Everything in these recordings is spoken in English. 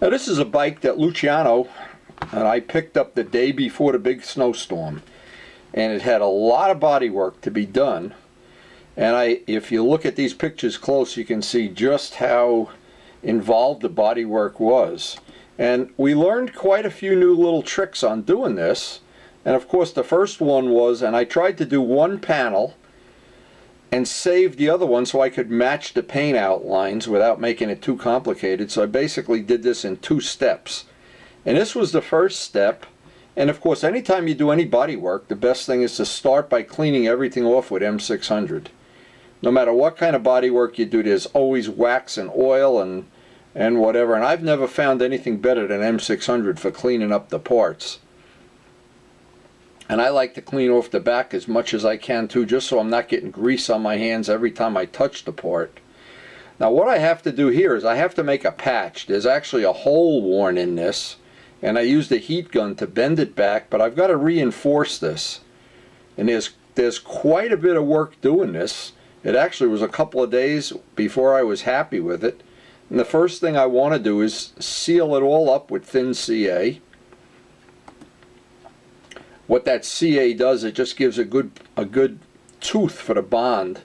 Now this is a bike that Luciano and I picked up the day before the big snowstorm, and it had a lot of body work to be done. And if you look at these pictures close, you can see just how involved the body work was. And we learned quite a few new little tricks on doing this. And of course the first one was, and I tried to do one panel and save the other one so I could match the paint outlines without making it too complicated. So I basically did this in 2 steps. And this was the first step. And of course, anytime you do any body work, the best thing is to start by cleaning everything off with M600. No matter what kind of body work you do, there's always wax and oil and whatever. And I've never found anything better than M600 for cleaning up the parts. And I like to clean off the back as much as I can too, just so I'm not getting grease on my hands every time I touch the part. Now what I have to do here is I have to make a patch. There's actually a hole worn in this, and I used a heat gun to bend it back, but I've got to reinforce this. And there's quite a bit of work doing this. It actually was a couple of days before I was happy with it. And the first thing I want to do is seal it all up with thin CA. What that CA does, it just gives a good tooth for the bond,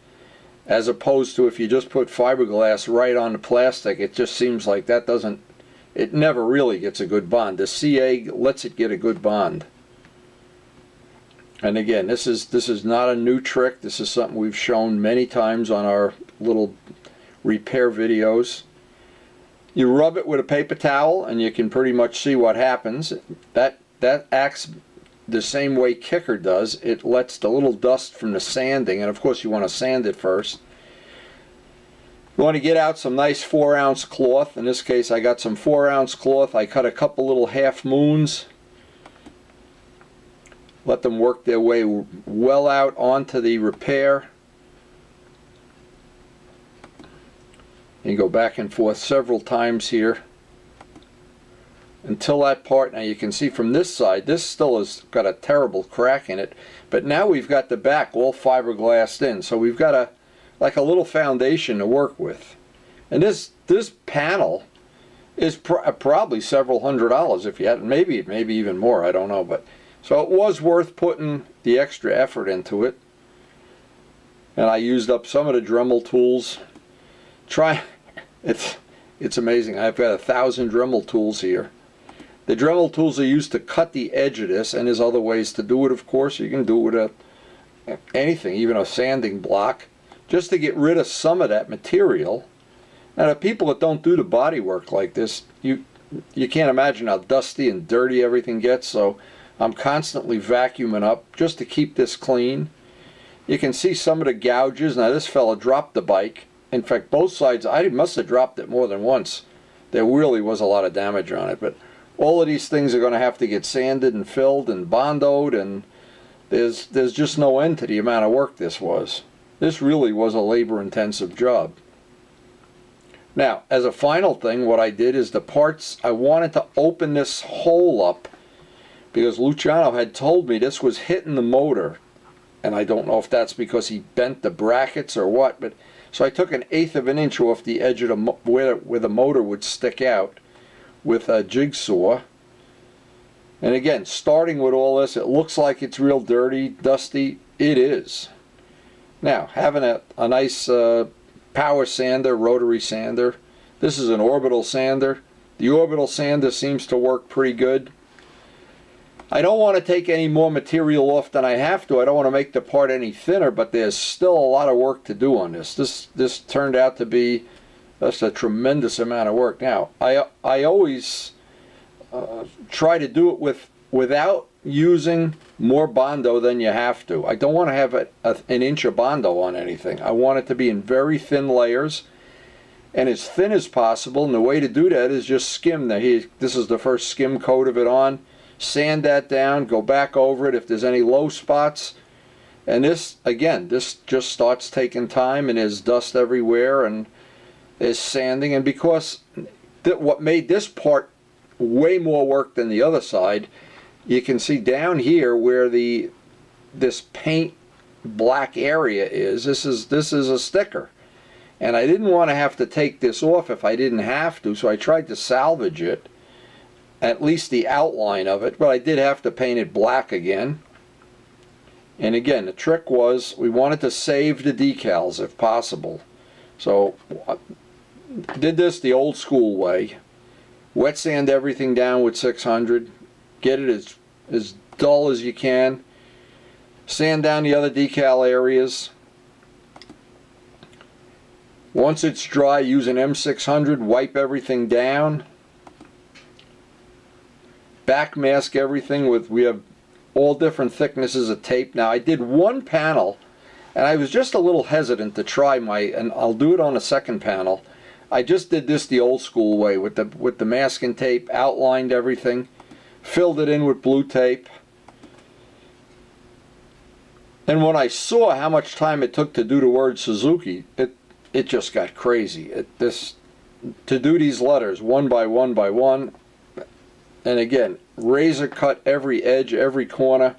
as opposed to if you just put fiberglass right on the plastic. It just seems like that doesn't, it never really gets a good bond. The CA lets it get a good bond. And again, this is not a new trick. This is something we've shown many times on our little repair videos. You rub it with a paper towel and you can pretty much see what happens. That acts the same way Kicker does. It lets the little dust from the sanding, and of course you want to sand it first. You want to get out some nice 4-ounce cloth. In this case I got some 4-ounce cloth. I cut a couple little half moons. Let them work their way well out onto the repair. You go back and forth several times here until that part. Now you can see from this side, this still has got a terrible crack in it, but now we've got the back all fiberglassed in, so we've got like a little foundation to work with. And this panel is probably several $100s if you had, maybe even more, I don't know. But so it was worth putting the extra effort into it. And I used up some of the Dremel tools. It's amazing. I've got 1,000 Dremel tools here. The Dremel tools are used to cut the edge of this, and there's other ways to do it, of course. You can do it with anything, even a sanding block, just to get rid of some of that material. Now, the people that don't do the body work like this, you can't imagine how dusty and dirty everything gets, so I'm constantly vacuuming up just to keep this clean. You can see some of the gouges. Now, this fella dropped the bike. In fact, both sides, I must have dropped it more than once. There really was a lot of damage on it, but all of these things are going to have to get sanded and filled and bondoed, and there's just no end to the amount of work this was. This really was a labor-intensive job. Now, as a final thing, what I did is the parts, I wanted to open this hole up because Luciano had told me this was hitting the motor, and I don't know if that's because he bent the brackets or what, but so I took 1/8 of an inch off the edge of the where the motor would stick out with a jigsaw. And again, starting with all this, it looks like it's real dirty, dusty. It is. Now, having a nice power sander, rotary sander. This is an orbital sander. The orbital sander seems to work pretty good. I don't want to take any more material off than I have to. I don't want to make the part any thinner, but there's still a lot of work to do on this. This turned out to be just a tremendous amount of work. Now, I always try to do it without using more Bondo than you have to. I don't want to have an inch of Bondo on anything. I want it to be in very thin layers and as thin as possible, and the way to do that is just skim. Now, this is the first skim coat of it on. Sand that down, go back over it if there's any low spots. And this, again, this just starts taking time, and there's dust everywhere, and there's sanding. And because what made this part way more work than the other side, you can see down here where this paint black area is, this is a sticker. and I didn't want to have to take this off if I didn't have to, so I tried to salvage it, at least the outline of it, but I did have to paint it black again. And again, the trick was we wanted to save the decals if possible. So I did this the old school way. Wet sand everything down with 600. Get it as dull as you can. Sand down the other decal areas. Once it's dry, use an M600, wipe everything down. Backmask everything with, we have all different thicknesses of tape. Now I did one panel, and I was just a little hesitant to try and I'll do it on a second panel. I just did this the old school way with the masking tape, outlined everything, filled it in with blue tape. And when I saw how much time it took to do the word Suzuki, it just got crazy. To do these letters one by one by one, and again, razor cut every edge, every corner.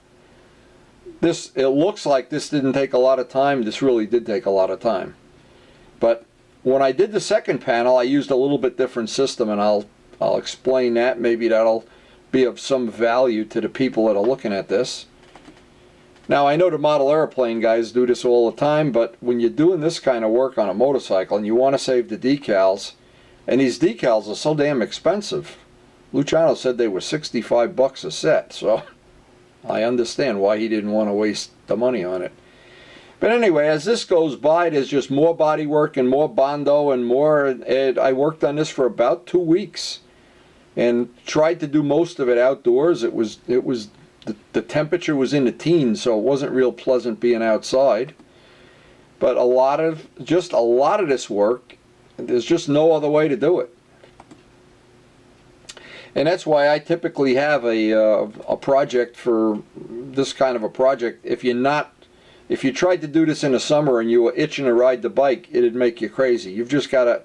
It looks like this didn't take a lot of time. This really did take a lot of time. But when I did the second panel, I used a little bit different system, and I'll explain that. Maybe that'll be of some value to the people that are looking at this. Now, I know the model airplane guys do this all the time, but when you're doing this kind of work on a motorcycle and you want to save the decals, and these decals are so damn expensive. Luciano said they were 65 bucks a set, so I understand why he didn't want to waste the money on it. But anyway, as this goes by, there's just more bodywork and more Bondo and more. I worked on this for about 2 weeks and tried to do most of it outdoors. The temperature was in the teens, so it wasn't real pleasant being outside. But a lot of this work, there's just no other way to do it. And that's why I typically have a project for this kind of a project. If you tried to do this in the summer and you were itching to ride the bike, it'd make you crazy. You've just got to,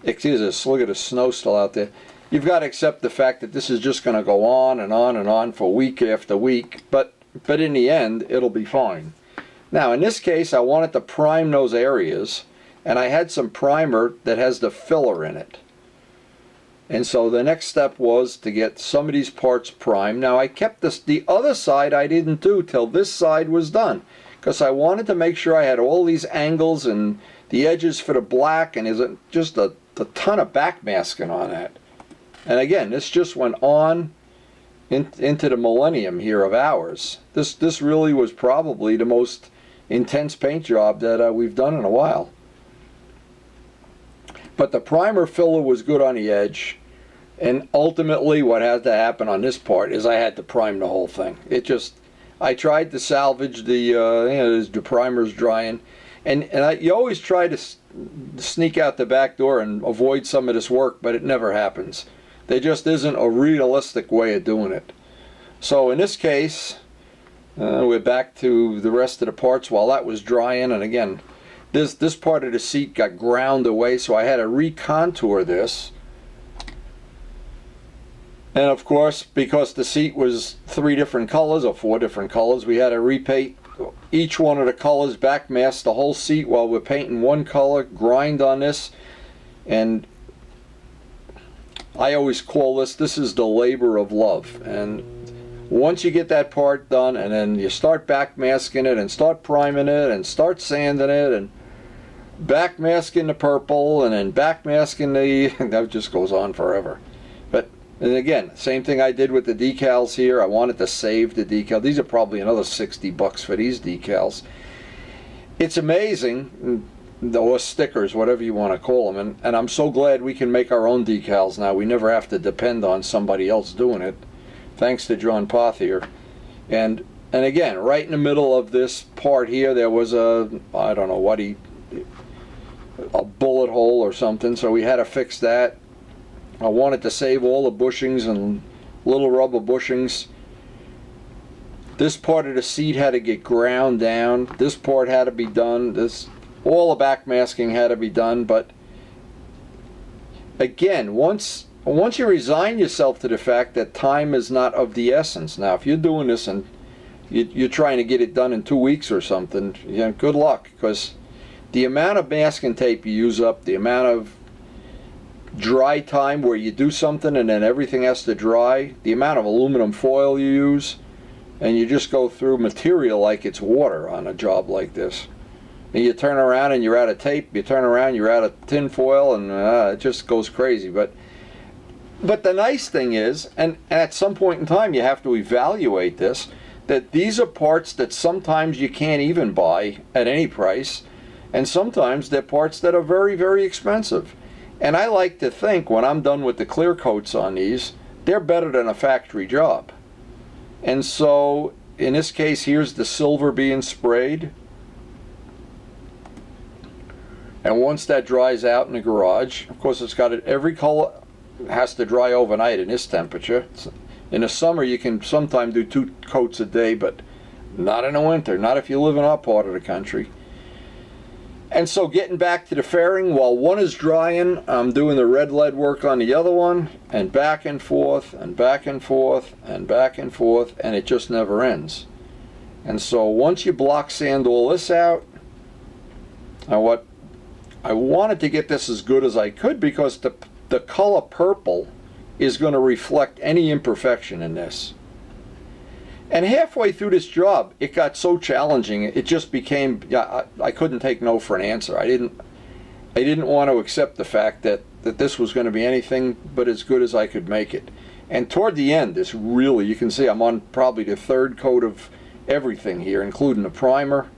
excuse us, look at the snow still out there. You've got to accept the fact that this is just going to go on and on and on for week after week. But in the end, it'll be fine. Now, in this case, I wanted to prime those areas, and I had some primer that has the filler in it. And so the next step was to get some of these parts primed. Now I kept the other side I didn't do till this side was done, because I wanted to make sure I had all these angles and the edges for the black, and there's just a ton of backmasking on that. And again, this just went on into the millennium here of ours. This really was probably the most intense paint job that we've done in a while. But the primer filler was good on the edge, and ultimately what had to happen on this part is I had to prime the whole thing. I tried to salvage the primer's drying, and you always try to sneak out the back door and avoid some of this work, but it never happens. There just isn't a realistic way of doing it. So in this case, we're back to the rest of the parts while that was drying, and again, this part of the seat got ground away, so I had to recontour this. And of course, because the seat was 3 different colors or 4 different colors, we had to repaint each one of the colors, backmask the whole seat while we're painting one color, grind on this. And I always call this is the labor of love. And once you get that part done, and then you start backmasking it and start priming it and start sanding it and backmasking the purple and then backmasking that just goes on forever. And again, same thing I did with the decals here. I wanted to save the decal. These are probably another 60 bucks for these decals. It's amazing, or stickers, whatever you want to call them. And I'm so glad we can make our own decals now. We never have to depend on somebody else doing it. Thanks to John Poth here. And again, right in the middle of this part here, there was a bullet hole or something, so we had to fix that. I wanted to save all the bushings and little rubber bushings. This part of the seat had to get ground down. This part had to be done. All the backmasking had to be done. But again, once you resign yourself to the fact that time is not of the essence. Now, if you're doing this and you're trying to get it done in 2 weeks or something, good luck, because the amount of masking tape you use up, the amount of dry time where you do something and then everything has to dry, the amount of aluminum foil you use, and you just go through material like it's water on a job like this. And you turn around and you're out of tape, you turn around, you're out of tin foil, and it just goes crazy. But the nice thing is, and at some point in time you have to evaluate this, that these are parts that sometimes you can't even buy at any price, and sometimes they're parts that are very, very expensive. And I like to think when I'm done with the clear coats on these, they're better than a factory job. And so in this case, here's the silver being sprayed. And once that dries out in the garage, of course it's got it, every color has to dry overnight in this temperature. In the summer you can sometimes do 2 coats a day, but not in the winter, not if you live in our part of the country. And so getting back to the fairing, while one is drying, I'm doing the red lead work on the other one, and back and forth, and back and forth, and back and forth, and it just never ends. And so once you block sand all this out, I wanted to get this as good as I could because the color purple is going to reflect any imperfection in this. And halfway through this job, it got so challenging, it just became, I couldn't take no for an answer. I didn't want to accept the fact that this was going to be anything but as good as I could make it. And toward the end, this really, you can see I'm on probably the 3rd coat of everything here, including the primer.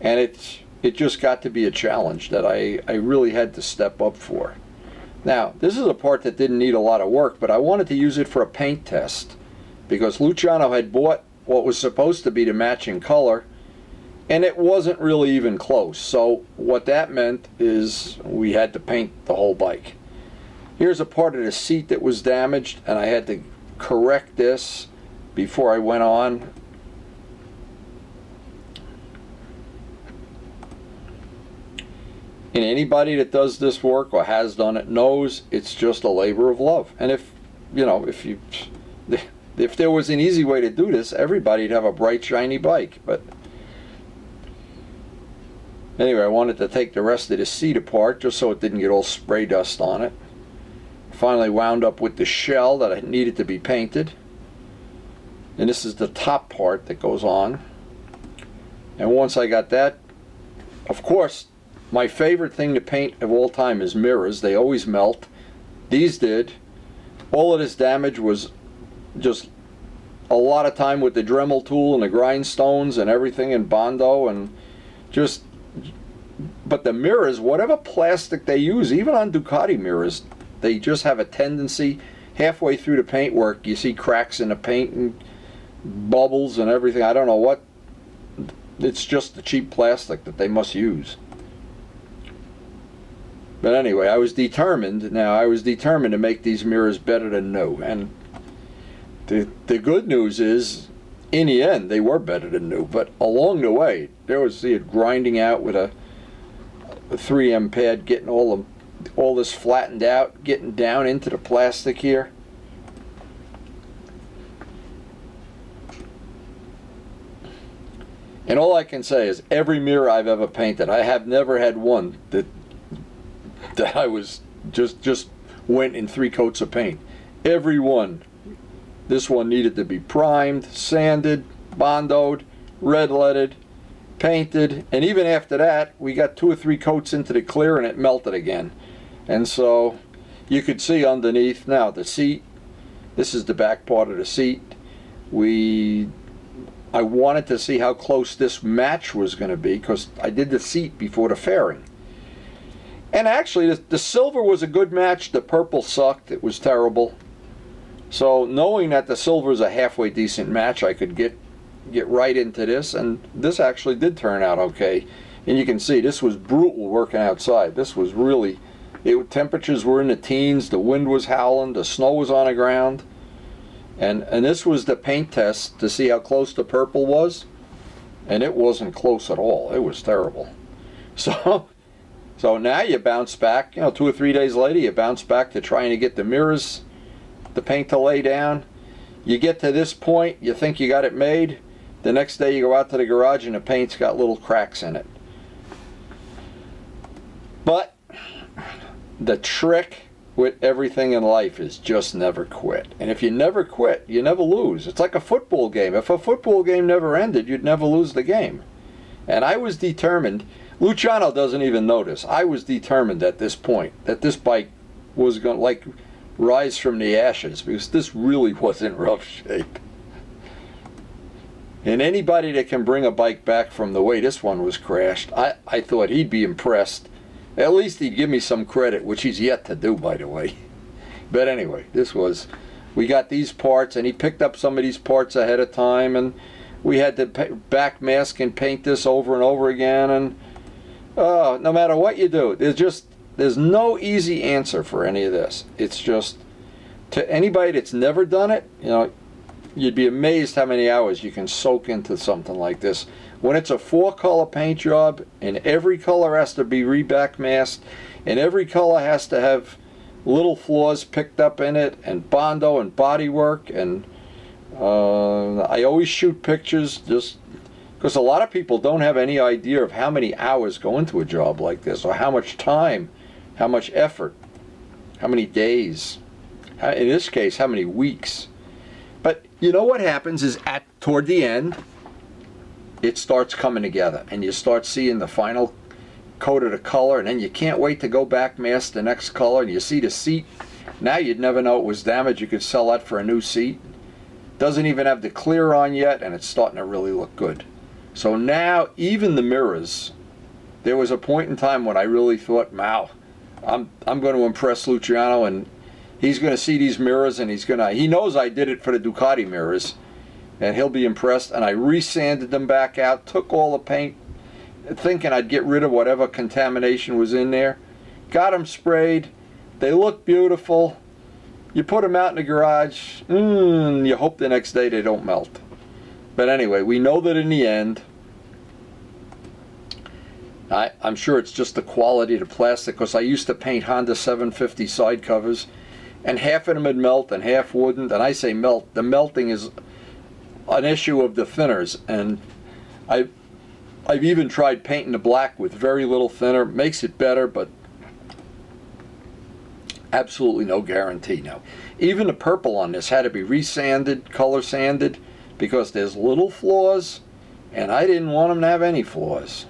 And it just got to be a challenge that I really had to step up for. Now, this is a part that didn't need a lot of work, but I wanted to use it for a paint test, because Luciano had bought what was supposed to be the matching color, and it wasn't really even close. So what that meant is we had to paint the whole bike. Here's a part of the seat that was damaged, and I had to correct this before I went on. And anybody that does this work or has done it knows it's just a labor of love. And if there was an easy way to do this, everybody'd have a bright, shiny bike. But anyway, I wanted to take the rest of the seat apart just so it didn't get all spray dust on it. Finally wound up with the shell that I needed to be painted. And this is the top part that goes on. And once I got that, of course, my favorite thing to paint of all time is mirrors. They always melt. These did. All of this damage was just a lot of time with the Dremel tool and the grindstones and everything in Bondo, and just, but the mirrors, whatever plastic they use, even on Ducati mirrors, they just have a tendency, halfway through the paint work, you see cracks in the paint and bubbles and everything. I don't know what, it's just the cheap plastic that they must use. But anyway, I was determined to make these mirrors better than new. And the good news is, in the end, they were better than new. But along the way, there was it grinding out with a 3M pad, getting all this flattened out, getting down into the plastic here. And all I can say is, every mirror I've ever painted, I have never had one that I was just went in 3 coats of paint. Every one. This one needed to be primed, sanded, bondoed, red leaded, painted, and even after that we got 2 or 3 coats into the clear and it melted again. And so you could see underneath now the seat. This is the back part of the seat. I wanted to see how close this match was going to be because I did the seat before the fairing. And actually, the silver was a good match. The purple sucked. It was terrible. So knowing that the silver is a halfway decent match, I could get right into this. And this actually did turn out okay. And you can see this was brutal working outside. This was really, temperatures were in the teens. The wind was howling. The snow was on the ground. And this was the paint test to see how close the purple was. And it wasn't close at all. It was terrible. So now you bounce back, 2 or 3 days later, you bounce back to trying to get the mirrors, the paint to lay down. You get to this point, you think you got it made. The next day you go out to the garage and the paint's got little cracks in it. But the trick with everything in life is just never quit. And if you never quit, you never lose. It's like a football game. If a football game never ended, you'd never lose the game. And I was determined. Luciano doesn't even notice. I was determined at this point that this bike was going to like rise from the ashes, because this really was in rough shape. And anybody that can bring a bike back from the way this one was crashed, I thought he'd be impressed. At least he'd give me some credit, which he's yet to do, by the way. But anyway, we got these parts, and he picked up some of these parts ahead of time, and we had to backmask and paint this over and over again. And no matter what you do, there's no easy answer for any of this. It's just, to anybody that's never done it, you'd be amazed how many hours you can soak into something like this. When it's a 4-color paint job, and every color has to be rebackmasked, and every color has to have little flaws picked up in it, and Bondo and Bodywork, and I always shoot pictures just because a lot of people don't have any idea of how many hours go into a job like this, or how much time, how much effort, how many days, in this case, how many weeks. But you know what happens is toward the end, it starts coming together, and you start seeing the final coat of the color, and then you can't wait to go back mask the next color, and you see the seat. Now you'd never know it was damaged. You could sell that for a new seat. Doesn't even have the clear on yet, and it's starting to really look good. So now even the mirrors, there was a point in time when I really thought, wow, I'm going to impress Luciano, and he's going to see these mirrors, and he knows I did it for the Ducati mirrors, and he'll be impressed. And I resanded them back out, took all the paint, thinking I'd get rid of whatever contamination was in there. Got them sprayed. They look beautiful. You put them out in the garage, you hope the next day they don't melt. But anyway, we know that in the end, I'm sure it's just the quality of the plastic, because I used to paint Honda 750 side covers, and half of them would melt and half wouldn't. And I say melt. The melting is an issue of the thinners, and I've even tried painting the black with very little thinner. Makes it better, but absolutely no guarantee. Now, even the purple on this had to be resanded, color sanded, because there's little flaws, and I didn't want them to have any flaws.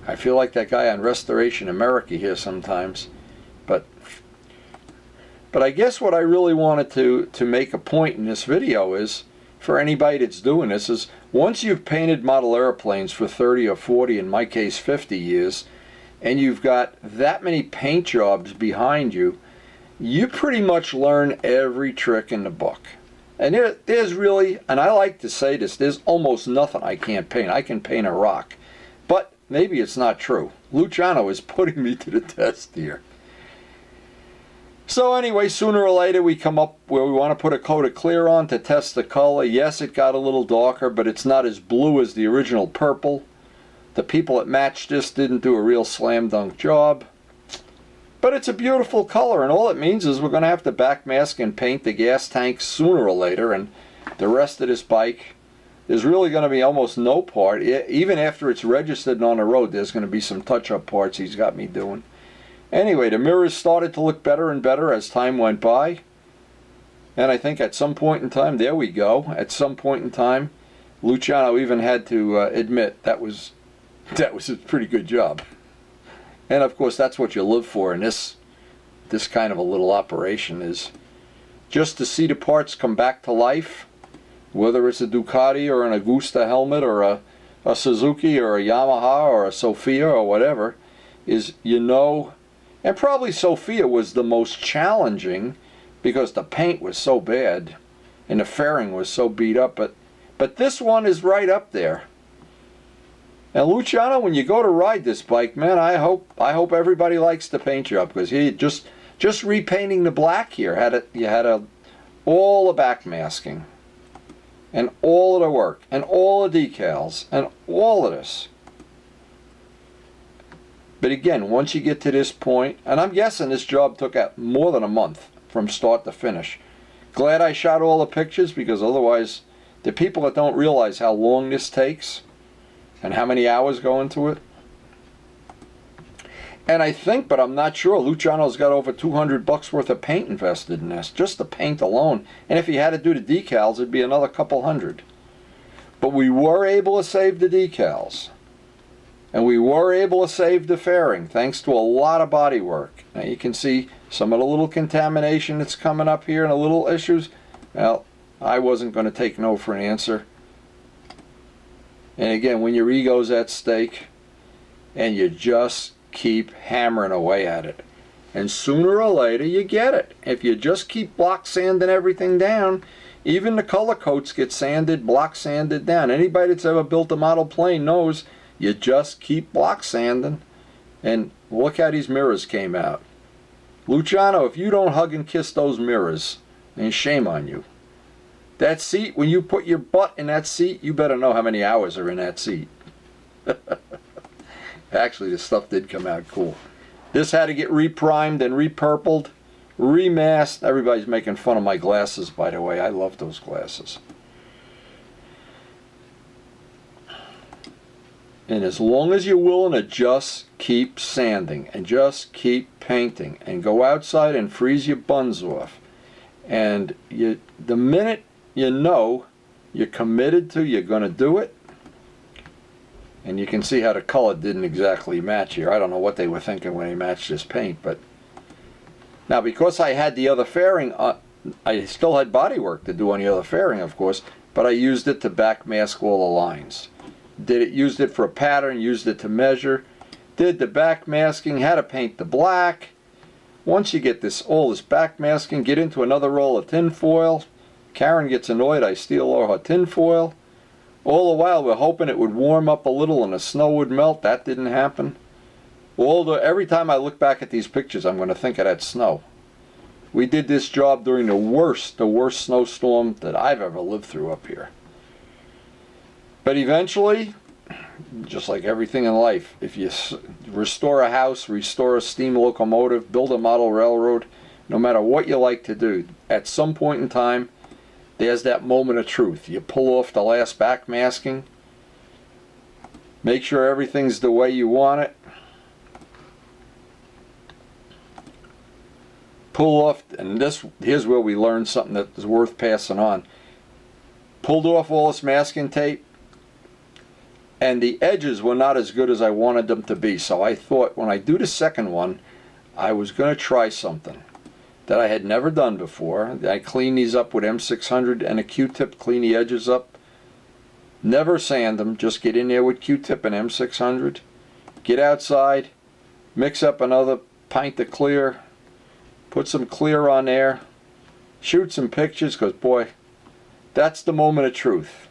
I feel like that guy on Restoration America here sometimes. But I guess what I really wanted to make a point in this video is, for anybody that's doing this, is once you've painted model airplanes for 30 or 40, in my case 50 years, and you've got that many paint jobs behind you, you pretty much learn every trick in the book. And there's really, and I like to say this, there's almost nothing I can't paint. I can paint a rock. But maybe it's not true. Luciano is putting me to the test here. So anyway, sooner or later we come up where we want to put a coat of clear on to test the color. Yes, it got a little darker, but it's not as blue as the original purple. The people that matched this didn't do a real slam dunk job. But it's a beautiful color, and all it means is we're going to have to backmask and paint the gas tank sooner or later, and the rest of this bike, there's really going to be almost no part. Even after it's registered and on the road, there's going to be some touch-up parts he's got me doing. Anyway, the mirrors started to look better and better as time went by. And I think at some point in time, there we go, at some point in time, Luciano even had to admit that was a pretty good job. And of course, that's what you live for in this kind of a little operation, is just to see the parts come back to life, whether it's a Ducati or an Agusta helmet or a Suzuki or a Yamaha or a Sophia or whatever, is, and probably Sophia was the most challenging because the paint was so bad and the fairing was so beat up, but this one is right up there. And Luciano, when you go to ride this bike, man, I hope everybody likes the paint job, because he just repainting the black here you had all the backmasking and all of the work and all the decals and all of this. But again, once you get to this point, and I'm guessing this job took out more than a month from start to finish. Glad I shot all the pictures, because otherwise, the people that don't realize how long this takes and how many hours go into it, And I think, but I'm not sure, Luciano's got over $200 worth of paint invested in this, just the paint alone. And if he had to do the decals, it'd be another couple hundred. But we were able to save the decals. And we were able to save the fairing thanks to a lot of body work. Now you can see some of the little contamination that's coming up here and the little issues. Well, I wasn't going to take no for an answer. And again, when your ego's at stake and you just keep hammering away at it, and sooner or later you get it. If you just keep block sanding everything down, even the color coats get sanded, block sanded down. Anybody that's ever built a model plane knows you just keep block sanding. And look how these mirrors came out. Luciano, if you don't hug and kiss those mirrors, then shame on you. That seat, when you put your butt in that seat, you better know how many hours are in that seat. Actually, this stuff did come out cool. This had to get reprimed and repurpled, remasked. Everybody's making fun of my glasses, by the way. I love those glasses. And as long as you're willing to just keep sanding and just keep painting and go outside and freeze your buns off, and the minute you know you're committed to, you're going to do it. And you can see how the color didn't exactly match here. I don't know what they were thinking when they matched this paint, but now because I had the other fairing, I still had body work to do on the other fairing, of course, but I used it to backmask all the lines. Used it for a pattern, used it to measure, did the backmasking, had to paint the black. Once you get all this backmasking, get into another roll of tin foil. Karen gets annoyed I steal all her tin foil. All the while we're hoping it would warm up a little and the snow would melt. That didn't happen. Every time I look back at these pictures, I'm going to think of that snow. We did this job during the worst snowstorm that I've ever lived through up here. But eventually, just like everything in life, if you restore a house, restore a steam locomotive, build a model railroad, no matter what you like to do, at some point in time, there's that moment of truth. You pull off the last backmasking, make sure everything's the way you want it, pull off, and here's where we learned something that is worth passing on. Pulled off all this masking tape, and the edges were not as good as I wanted them to be. So I thought when I do the second one, I was going to try something that I had never done before. I clean these up with M600 and a Q-tip, clean the edges up. Never sand them, just get in there with Q-tip and M600. Get outside, mix up another pint of clear, put some clear on there, shoot some pictures, because boy, that's the moment of truth.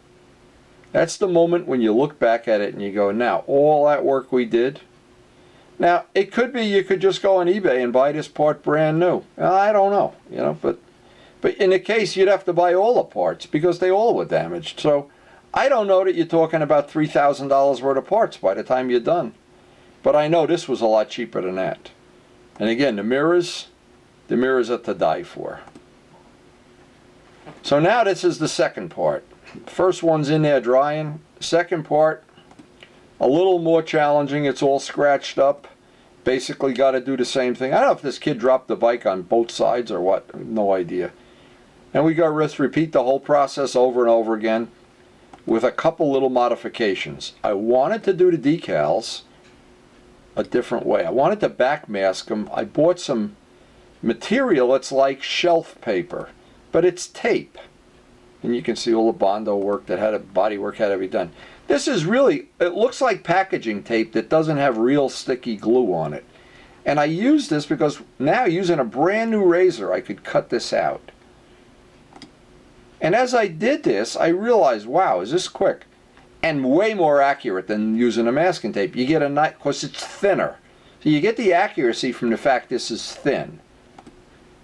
That's the moment when you look back at it and you go, now, all that work we did. Now, it could be you could just go on eBay and buy this part brand new. I don't know, but in the case, you'd have to buy all the parts because they all were damaged. So I don't know that you're talking about $3,000 worth of parts by the time you're done. But I know this was a lot cheaper than that. And again, the mirrors are to die for. So now this is the second part. First one's in there drying. Second part, a little more challenging. It's all scratched up. Basically got to do the same thing. I don't know if this kid dropped the bike on both sides or what. No idea. And we got to repeat the whole process over and over again with a couple little modifications. I wanted to do the decals a different way. I wanted to backmask them. I bought some material that's like shelf paper, but it's tape. And you can see all the Bondo work body work had to be done. This is really, it looks like packaging tape that doesn't have real sticky glue on it. And I use this because now using a brand new razor, I could cut this out. And as I did this, I realized, wow, is this quick? And way more accurate than using a masking tape. You get a nice, because it's thinner. So you get the accuracy from the fact this is thin.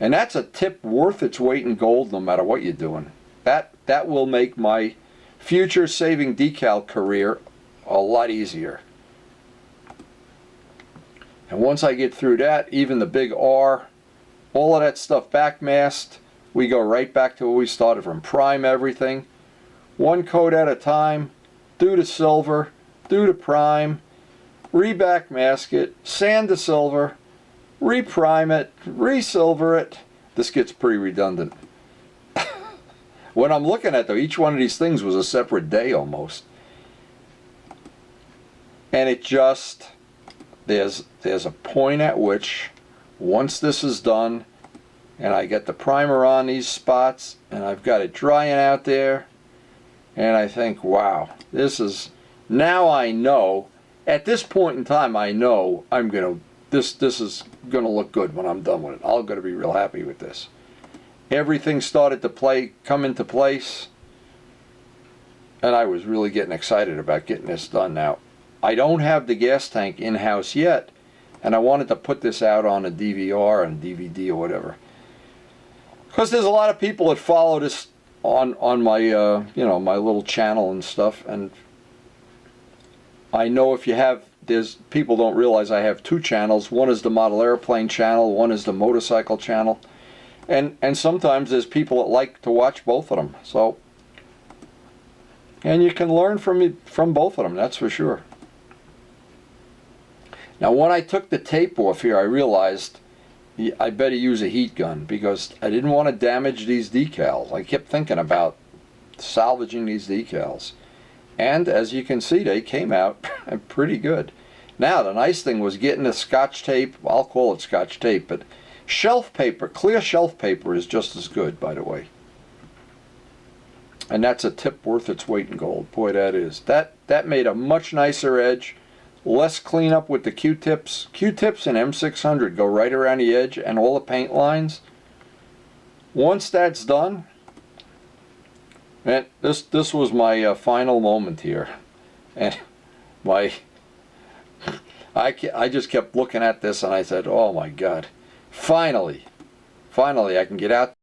And that's a tip worth its weight in gold no matter what you're doing. That will make my future saving decal career a lot easier. And once I get through that, even the big R, all of that stuff backmasked, we go right back to where we started from. Prime everything, one coat at a time, do the silver, do the prime, re-backmask it, sand to silver, reprime it, re-silver it. This gets pretty redundant. When I'm looking at though, each one of these things was a separate day almost. And it just, there's a point at which, once this is done, and I get the primer on these spots, and I've got it drying out there, and I think, wow, this is, now I know, at this point in time, I know I'm gonna, this is gonna look good when I'm done with it. I'm gonna be real happy with this. Everything started to come into place, and I was really getting excited about getting this done. Now, I don't have the gas tank in-house yet, and I wanted to put this out on a DVR and DVD or whatever, because there's a lot of people that follow this on my you know, my little channel and stuff, and I know if you have, there's people don't realize I have two channels. One is the model airplane channel, one is the motorcycle channel, and sometimes there's people that like to watch both of them. So, and you can learn from both of them, that's for sure. Now, when I took the tape off here, I realized I better use a heat gun, because I didn't want to damage these decals. I kept thinking about salvaging these decals. And as you can see, they came out pretty good. Now, the nice thing was getting the Scotch tape. I'll call it Scotch tape, but shelf paper, clear shelf paper is just as good, by the way. And that's a tip worth its weight in gold. Boy, that is. That made a much nicer edge. Less cleanup with the Q-tips. Q-tips and M600 go right around the edge and all the paint lines. Once that's done, and this was my final moment here, and I just kept looking at this and I said, oh my God, finally I can get out